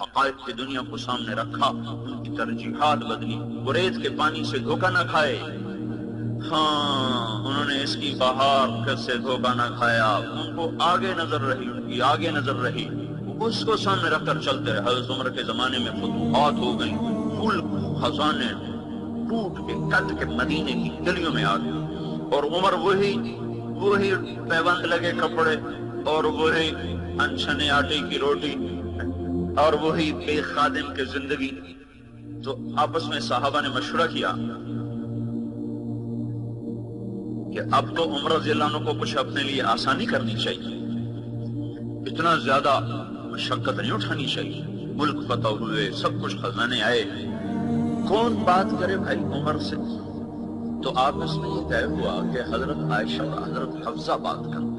حقائق کی دنیا کو سامنے رکھا، ان کی ترجیحات بدلی، وہ ریت کے پانی سے دھوکہ نہ کھائے، ہاں انہوں نے اس کی بہار سے دھوکہ نہ کھایا، ان کو آگے نظر رہی، ان کی آگے نظر رہی، اس کو سامنے رکھ کر چلتے رہے۔ حضرت عمر کے زمانے میں فتوحات ہو گئیں، پھول خزانے ٹوٹ کے کٹ کے مدینے کی گلیوں میں آ گئے، اور عمر وہی پیوند لگے کپڑے، اور وہی انچھنے آٹے کی روٹی، اور وہی بے خادم کی زندگی۔ تو آپس میں صحابہ نے مشورہ کیا کہ اب تو عمر رضی اللہ عنہ کو کچھ اپنے لیے آسانی کرنی چاہیے، اتنا زیادہ مشقت نہیں اٹھانی چاہیے، ملک فتح ہوئے، سب کچھ خزانے آئے، کون بات کرے بھائی عمر سے؟ تو آپس میں یہ طے ہوا کہ حضرت عائشہ اور حضرت حفصہ بات کریں،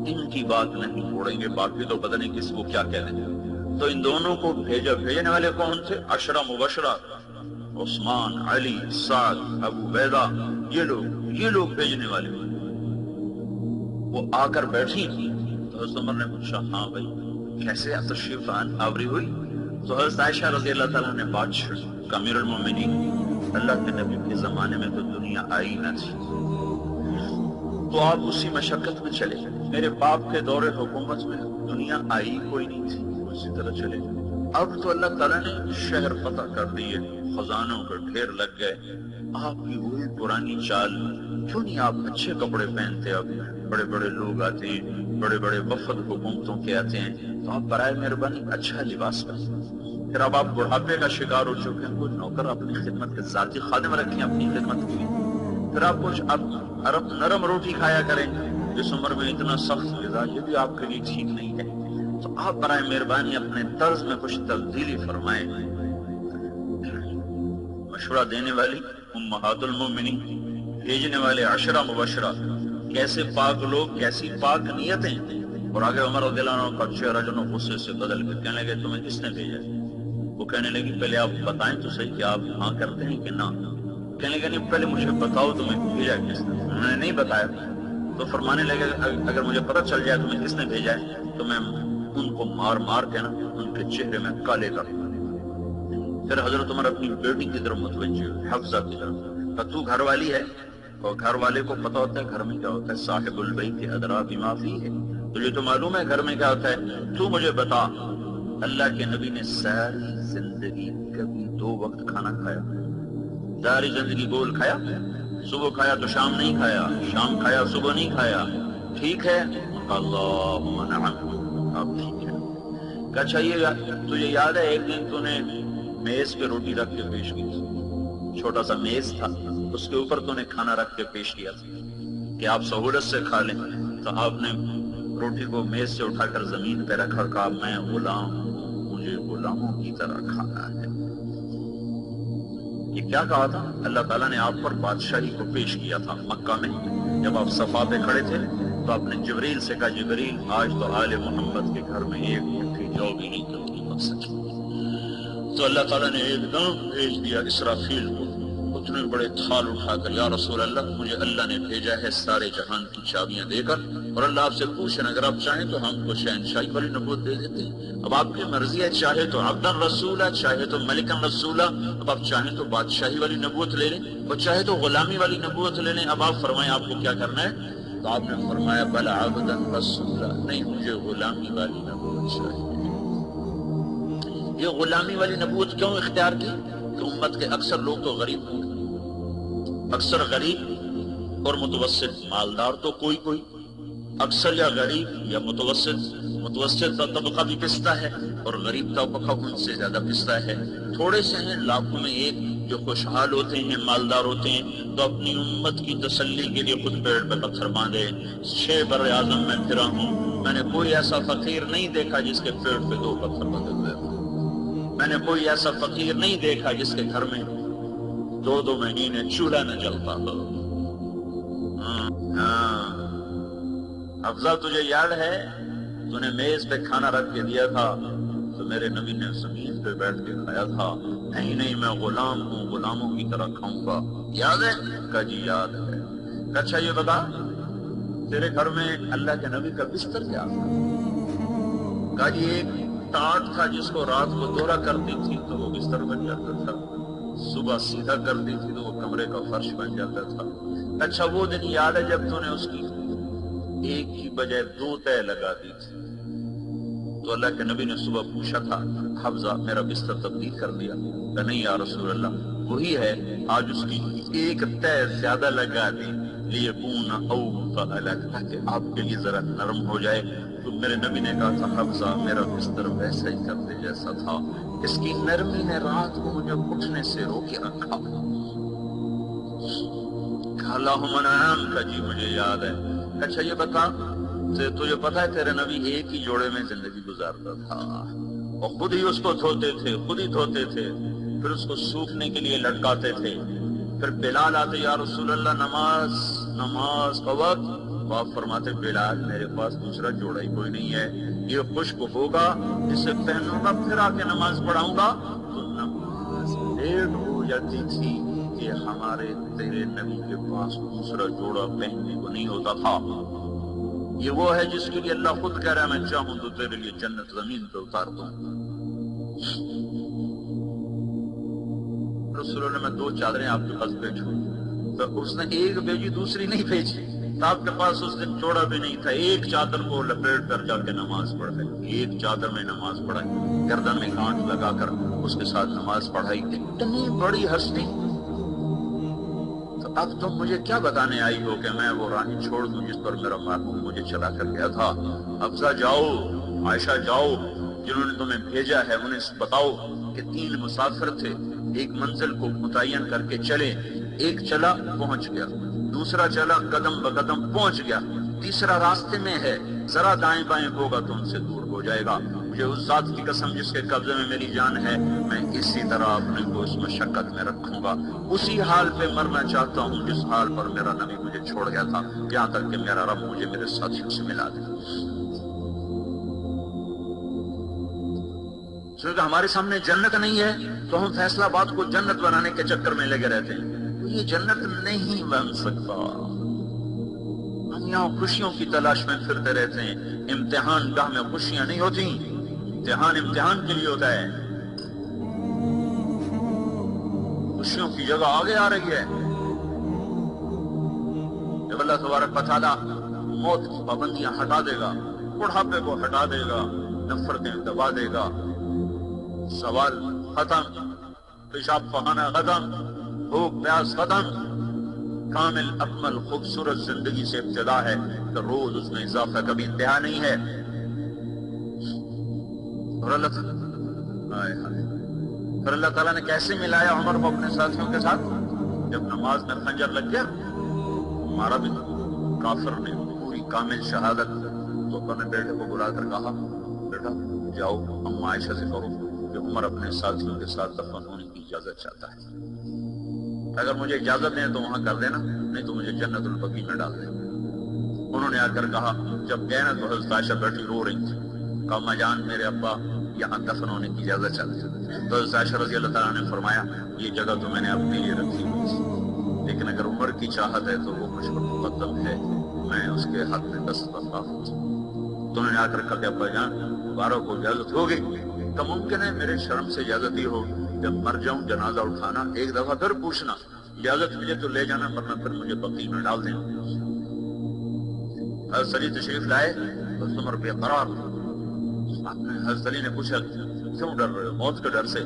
ان کی بات نہیں چھوڑیں گے، باقی تو پتہ نہیں کس کو کیا کہہ دیں۔ تو ان دونوں کو بھیجنے والے کون تھے؟ عشرہ مبشرہ، عثمان، علی، سعد، ابو عبیدہ، یہ لوگ بھیجنے والے۔ وہ آ کر بیٹھی تو حضرت عمر نے پوچھا، ہاں بھائی کیسے تشریف آوری ہوئی؟ تو حضرت عائشہ رضی اللہ تعالیٰ نے بات چھڑی، امیر المومنین اللہ کے نبی کے زمانے میں تو دنیا آئی نہ تھی، تو آپ اسی مشقت میں چلے، میرے باپ کے دور حکومت میں دنیا آئی کوئی نہیں تھی، اسی طرح چلے۔ اب تو اللہ تعالیٰ نے شہر فتح کر دیے، خزانوں کے ڈھیر لگ گئے، آپ کی وہی پرانی چال، کیوں نہیں آپ اچھے کپڑے پہنتے؟ اب بڑے بڑے لوگ آتے ہیں، بڑے بڑے وفد حکومتوں کے آتے ہیں، تو آپ برائے مہربانی اچھا لباس پہنیں۔ پھر اب آپ بڑھاپے کا شکار ہو چکے ہیں، کوئی نوکر اپنی خدمت کے ذاتی خادم رکھیں اپنی خدمت کے لیے، پھر آپ کچھ اب نرم روٹی کھایا کریں، جس عمر میں اتنا سخت غذا یہ بھی آپ کے لیے ٹھیک نہیں ہے، تو آپ برائے مہربانی اپنے طرز میں کچھ تبدیلی فرمائیں۔ مشورہ دینے والی امہات المومنین، بھیجنے والے عشرہ مبشرہ، کیسے پاک لوگ، کیسی پاک نیتیں۔ اور آگے عمر رضی اللہ عنہ کا چہرہ جو غصے سے بدل کے کہنے لگے، تمہیں کس نے بھیجا؟ وہ کہنے لگی پہلے آپ بتائیں تو صحیح کہ آپ ہاں کرتے ہیں کہ نہ۔ کہنے لگے نہیں پہلے مجھے بتاؤ تمہیں بھیجا کس نے۔ انہوں نے نہیں بتایا، تو فرمانے لگے اگر مجھے پتہ چل جائے تمہیں کس نے بھیجا ہے تو میں ان کو مار مار کے نا ان کے چہرے میں کالے کر دوں۔ پھر حضرت عمر اپنی بیٹی کی طرف متوجہ ہوئے، حفصہ کی طرف، تو گھر والی ہے اور گھر والے کو پتہ ہوتا ہے گھر میں کیا ہوتا ہے، صاحب البیت ادریٰ بما فیہ، تجھے تو معلوم ہے گھر میں کیا ہوتا ہے، تو مجھے بتا۔ اللہ کے نبی نے ساری زندگی کبھی 2 وقت کھانا کھایا؟ ساری زندگی گول کھایا؟ صبح کھایا تو شام نہیں کھایا، شام کھایا صبح نہیں کھایا، ٹھیک ہے؟ اللہم نعم، اب ٹھیک ہے۔ اچھا یہ تجھے یاد ہے ایک دن تو نے میز پہ روٹی رکھ کے پیش کی تھی، چھوٹا سا میز تھا، اس کے اوپر تو نے کھانا رکھ کے پیش کیا تھا کہ آپ سہولت سے کھا لیں، تو آپ نے روٹی کو میز سے اٹھا کر زمین پہ رکھا، کہا میں غلام ہوں، مجھے غلاموں کی طرح کھانا ہے۔ یہ کیا کہا تھا؟ اللہ تعالیٰ نے آپ پر بادشاہی کو پیش کیا تھا مکہ میں، جب آپ صفا پہ کھڑے تھے تو آپ نے جبریل سے کہا جبریل آج تو آل محمد کے گھر میں ایک مٹھی جو بھی نہیں کبھی بن سکی، تو اللہ تعالیٰ نے ایک دم بھیج دیا اسرافیل کو، اتنے بڑے تھال اٹھا کر، یا رسول اللہ مجھے اللہ نے بھیجا ہے سارے جہان کی چابیاں دے کر، اور اللہ آپ سے پوچھیں اگر آپ چاہیں تو ہم کو شہنشاہی والی نبوت دے دیتے ہیں، اب آپ کی مرضی ہے، چاہے تو عبدالرسولہ رسولہ، چاہے تو ملکن رسولہ، اب آپ چاہیں تو بادشاہی والی نبوت لے لیں اور چاہے تو غلامی والی نبوت لے لیں، اب آپ فرمائیں آپ کو کیا کرنا ہے؟ تو آپ نے فرمایا بل عبدا رسولہ، نہیں مجھے غلامی والی نبوت چاہیے۔ یہ غلامی والی نبوت کیوں اختیار کی؟ کہ امت کے اکثر لوگ تو غریب ہوں، اکثر غریب اور متوسط، مالدار تو کوئی اکثر یا غریب یا متوسط طبقہ بھی پستا ہے اور غریب طبقہ ان سے زیادہ پستا ہے، تھوڑے سے ہیں لاکھوں میں ایک جو خوشحال ہوتے ہیں، مالدار ہوتے ہیں، تو اپنی امت کی تسلی کے لیے خود پیڑ پہ پتھر باندھے، 6 بر اعظم میں پھرا ہوں، میں نے کوئی ایسا فقیر نہیں دیکھا جس کے پیڑ پہ 2 پتھر بندھے ہوئے ہوں، میں نے کوئی ایسا فقیر نہیں دیکھا جس کے گھر میں 2 مہینے چولہا نہ جلتا ہو۔ افضل تجھے یاد ہے تو نے میز پہ کھانا رکھ کے دیا تھا تو میرے نبی نے زمین پہ بیٹھ کے کھایا تھا، نہیں میں غلام ہوں، غلاموں کی طرح کھاؤں گا، یاد ہے؟ کہا جی یاد ہے۔ اچھا یہ بتا تیرے گھر میں اللہ کے نبی کا بستر کیا تھا؟ کہا جی ایک ٹاٹ تھا جس کو رات کو دورہ کرتی تھی تو وہ بستر بن جاتا تھا، صبح سیدھا کرتی تھی تو وہ کمرے کا فرش بن جاتا تھا۔ اچھا وہ دن یاد ہے جب تو نے اس کی ایک کی بجائے 2 طے لگا دی تھی؟ تو اللہ کے نبی نے صبح پوچھا تھا حفظہ میرا بستر تبدیل کر دیا؟ کہ نہیں یا رسول اللہ وہی ہے، آج اس کی ایک طے زیادہ لگا دی لیکون اوف الگ، تاکہ آپ کے لیے ذرا نرم ہو جائے۔ تو میرے نبی نے کہا تھا حفظہ میرا بستر ویسا ہی کرتے جیسا تھا، اس کی نرمی نے رات کو مجھے اٹھنے سے روکے رکھا۔ اللہم نعم کا جی مجھے یاد ہے۔ اچھا یہ بتا تجھے پتا ہے تیرے نبی ایک ہی جوڑے میں زندگی گزارتا تھا اور خود ہی اس کو دھوتے تھے، خود ہی دھوتے تھے، پھر اس کو سوکھنے کے لیے لٹکاتے تھے۔ پھر بلال آتے یا رسول اللہ نماز کا وقت، تو آپ فرماتے بلال میرے پاس دوسرا جوڑا ہی کوئی نہیں ہے، یہ خشک ہوگا اسے پہنوں گا پھر آ کے نماز پڑھاؤں گا۔ تو نماز لیٹ ہو جاتی تھی کہ ہمارے تیرے نبی کے پاس دوسرا جوڑا پہننے کو نہیں ہوتا تھا۔ یہ وہ ہے جس کے لیے اللہ خود کہہ رہا ہے میں چاہوں تو تیرے لیے جنت زمین پہ اتار دوں۔ رسول اللہ میں 2 چادریں آپ کے پاس بھیجوں، تو اس نے ایک بھیجی دوسری نہیں بھیجی، تو آپ کے پاس اس دن جوڑا بھی نہیں تھا، ایک چادر کو لپیٹ کر جا کے نماز پڑھائی، ایک چادر میں نماز پڑھائی، گردن میں گانٹھ لگا کر اس کے ساتھ نماز پڑھائی۔ اتنی بڑی ہستی، اب تم مجھے کیا بتانے آئی ہو کہ میں وہ راہی چھوڑ دوں جس پر میرا مرحوم مجھے چلا کر گیا تھا؟ حفصہ جاؤ، عائشہ جاؤ، جنہوں نے تمہیں بھیجا ہے انہیں بتاؤ کہ 3 مسافر تھے، ایک منزل کو متعین کر کے چلے، ایک چلا پہنچ گیا، دوسرا چلا قدم بقدم پہنچ گیا، تیسرا راستے میں ہے، ذرا دائیں بائیں ہوگا تو ان سے دور ہو جائے گا۔ مجھے اس ذات کی قسم جس کے قبضے میں میری جان ہے، میں اسی طرح اپنے کو اس مشقت میں رکھوں گا، اسی حال پہ مرنا چاہتا ہوں جس حال پر میرا نبی مجھے چھوڑ گیا تھا، یہاں تک کہ میرا رب مجھے میرے ساتھیوں سے ملا دے۔ کیونکہ ہمارے سامنے جنت نہیں ہے تو ہم فیصلہ باد کو جنت بنانے کے چکر میں لگے رہتے ہیں، تو یہ جنت نہیں بن سکتا۔ ہم یہاں خوشیوں کی تلاش میں پھرتے رہتے ہیں، امتحان گاہ میں خوشیاں نہیں ہوتی، امتحان کے لیے ہوتا ہے۔ خوشیوں کی جگہ آگے آ رہی ہے جب اللہ تبارک و تعالیٰ موت کی پابندیاں ہٹا دے گا، بڑھاپے کو ہٹا دے گا، نفرتیں دبا دے گا، سوال ختم، پیشاب پخانا ختم، بھوک پیاس ختم، کامل اکمل خوبصورت زندگی سے ابتدا ہے تو روز اس میں اضافہ کبھی انتہا نہیں ہے۔ اور اللہ تعالیٰ نے کیسے ملایا عمر کو اپنے ساتھیوں کے ساتھ؟ جب نماز میں خنجر لگ گیا، ہمارا بھی کافر نے پوری کامل شہادت، تو اپنے بیٹے کو بلا کر کہا بیٹا جاؤ ہم عائشہ سے کہو کہ عمر اپنے ساتھیوں کے ساتھ دفن ہونے کی اجازت چاہتا ہے، اگر مجھے اجازت دیں تو وہاں کر دینا، نہیں تو مجھے جنت البقیع میں ڈال دینا۔ انہوں نے آ کر کہا، جب گئے نا تو حضرت عائشہ بیٹھی رو رہی تھی، کہا ماں جان میرے ابا یہاں دفن ہونے کی اجازت چاہتے ہیں۔ تو حضرت عائشہ رضی اللہ تعالیٰ نے فرمایا یہ جگہ تو میں نے اپنے لیے رکھی ہوئی تھی، لیکن اگر عمر کی چاہت ہے تو وہ مجھ پر مقدم ہے، میں اس کے حق میں دستخط۔ تو انہوں نے آ کر کہا کہ ابا جان بارہ کو اجازت ہوگی؟ تو ممکن ہے میرے شرم سے اجازت ہی ہو، جب مر جاؤں جنازہ اٹھانا، ایک دفعہ پھر پوچھنا، اجازت مجھے تو لے جانا ورنہ پھر مجھے بقیع میں ڈال دینا۔ حضرت علی تشریف لائے تو عمر بے قرار، حضرت علی نے پوچھا کیوں ڈر رہے ہو؟ موت کے ڈر سے؟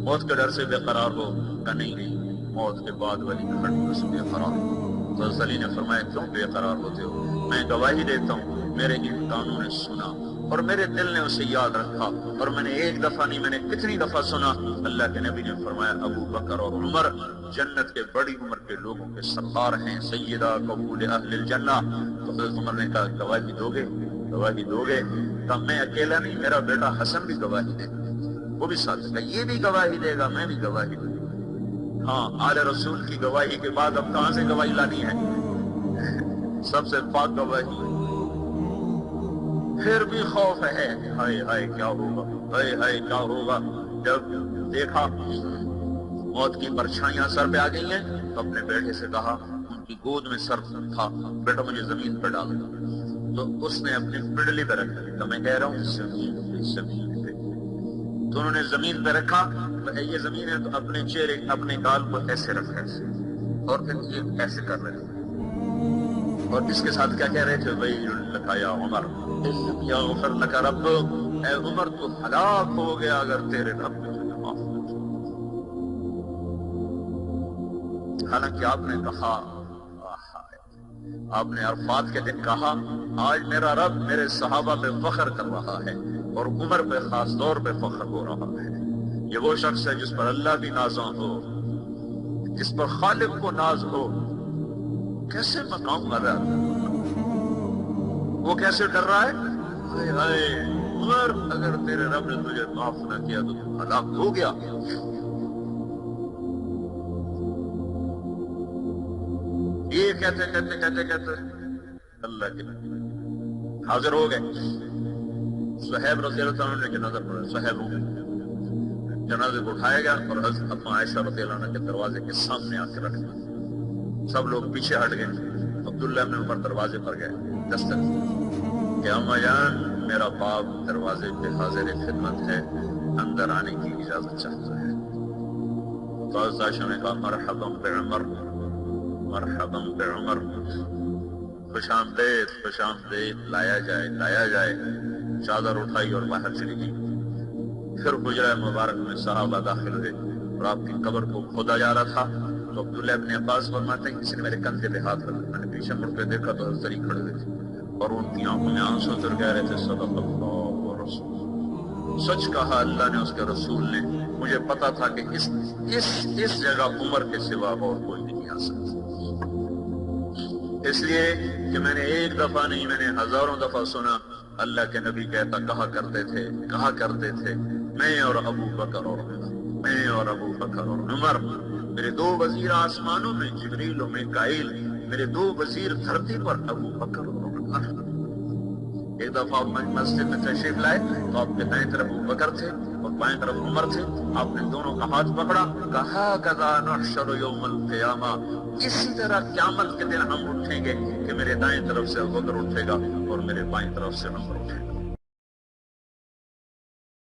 موت کے ڈر سے بے قرار ہو؟ کہ نہیں موت کے بعد والی گھٹنا سے بے قرار ہو۔ تو حضرت علی نے فرمایا کیوں بے قرار ہوتے ہو؟ میں گواہی دیتا ہوں میرے ان کانوں نے سنا اور میرے دل نے اسے یاد رکھا، اور میں نے ایک دفعہ نہیں میں نے کتنی دفعہ سنا۔ اللہ کے نبی نے فرمایا ابو بکر اور عمر جنت کے بڑی عمر کے لوگوں کے سردار ہیں، سیدہ قبول اہل الجنہ۔ تو حضرت عمر نے کہا گواہی دو گے؟ گواہی دو گے؟ کہ میں اکیلا نہیں، میرا بیٹا حسن بھی گواہی دے گا، وہ بھی ساتھ ہے، یہ بھی گواہی دے گا، میں بھی گواہی دوں گا۔ ہاں آل رسول کی گواہی کے بعد اب کہاں سے گواہی لانی ہے؟ سب سے پاک گواہی۔ پھر بھی خوف ہے، ہائے ہائے کیا ہوگا، ہائے ہائے کیا ہوگا۔ جب دیکھا موت کی پرچھائیاں سر پہ آ گئی ہیں تو اپنے بیٹے سے کہا، ان کی گود میں سر تھا، بیٹا مجھے زمین پہ ڈال دو۔ تو اس نے اپنی پڈلی پہ رکھا، تو میں کہہ رہا ہوں زمین پہ، زمین پہ۔ تو انہوں نے زمین پہ رکھا، یہ زمین ہے تو اپنے چہرے اپنے گال کو ایسے رکھا ایسے، اور پھر یہ ایسے کر رہے تھے، اور اس کے ساتھ کیا کہہ رہے تھے؟ ویل لک یا عمر ان لم یغفر لک ربک، اے عمر تو ہلاک ہو گیا اگر تیرے رب نے تجھے معاف نہ کیا۔ حالانکہ آپ نے کہا، آپ نے عرفات کے دن کہا آج میرا رب میرے صحابہ پہ فخر کر رہا ہے اور عمر پہ خاص طور پہ فخر ہو رہا ہے۔ یہ وہ شخص ہے جس پر اللہ بھی نازاں ہو، جس پر خالق کو ناز ہو۔ کیسے مقام کر رہا ہے وہ، کیسے کر رہا ہے؟ ہائے ہائے عمر اگر تیرے رب نے تجھے معاف نہ کیا تو تو ہلاک ہو گیا۔ یہ کہتے کہتے کہتے کہتے اللہ کے حاضر ہو گئے۔ صہیب رضی اللہ عنہ نے جنازہ پڑھا، صہیب جنازے کو اٹھایا گیا اور حضرت اما عائشہ رضی اللہ عنہ کے دروازے کے سامنے آ کے رکھ دیا۔ سب لوگ پیچھے ہٹ گئے، عبداللہ بن عمر دروازے پر گئے، دستک کہ اما جان میرا باپ دروازے پہ حاضر خدمت ہے، اندر آنے کی اجازت چاہتا ہے۔ تو حضرت عائشہ نے کہا مرحبا بعمر، مرحبا بعمر، خوش آمدید خوش آمدید، لایا جائے لایا جائے۔ چادر اٹھائی اور باہر چلی گئی۔ پھر حجرہ مبارک میں صحابہ داخل ہوئے اور آپ کی قبر کو کھودا جا رہا تھا تو عبداللہ ابن عباس فرماتے ہیں کسی نے میرے کندھے پہ ہاتھ رکھا، میں نے پیچھے مڑ کے دیکھا تو حضرت علی کھڑے ہوئے تھے اور ان کی آنکھوں میں آنسو اتر کہہ رہے تھے صدق اللہ و رسول، سچ کہا اللہ نے اس کے رسول نے، مجھے پتا تھا کہ اس جگہ عمر کے سوا اور کوئی نہیں آ سکتا۔ اس لیے کہ میں نے ایک دفعہ نہیں، میں نے ہزاروں دفعہ سنا اللہ کے نبی کہا کرتے تھے میں اور ابو بکر اور عمر، میں اور ابو بکر اور عمر، میرے دو وزیر آسمانوں میں جبریل و میکائیل، میرے دو وزیر دھرتی پر ابو بکر اور عمر۔ ایک دفعہ آپ مسجد میں تشریف لائے تو آپ کے دائیں طرف ابو بکر تھے اور بائیں طرف عمر تھے، آپ نے دونوں کا ہاتھ پکڑا، کہا کذا نحشر یوم القیامہ، اسی طرح قیامت کے دن ہم اٹھیں گے کہ میرے دائیں طرف سے ابو بکر اٹھے گا اور میرے بائیں طرف سے عمر اٹھے گا۔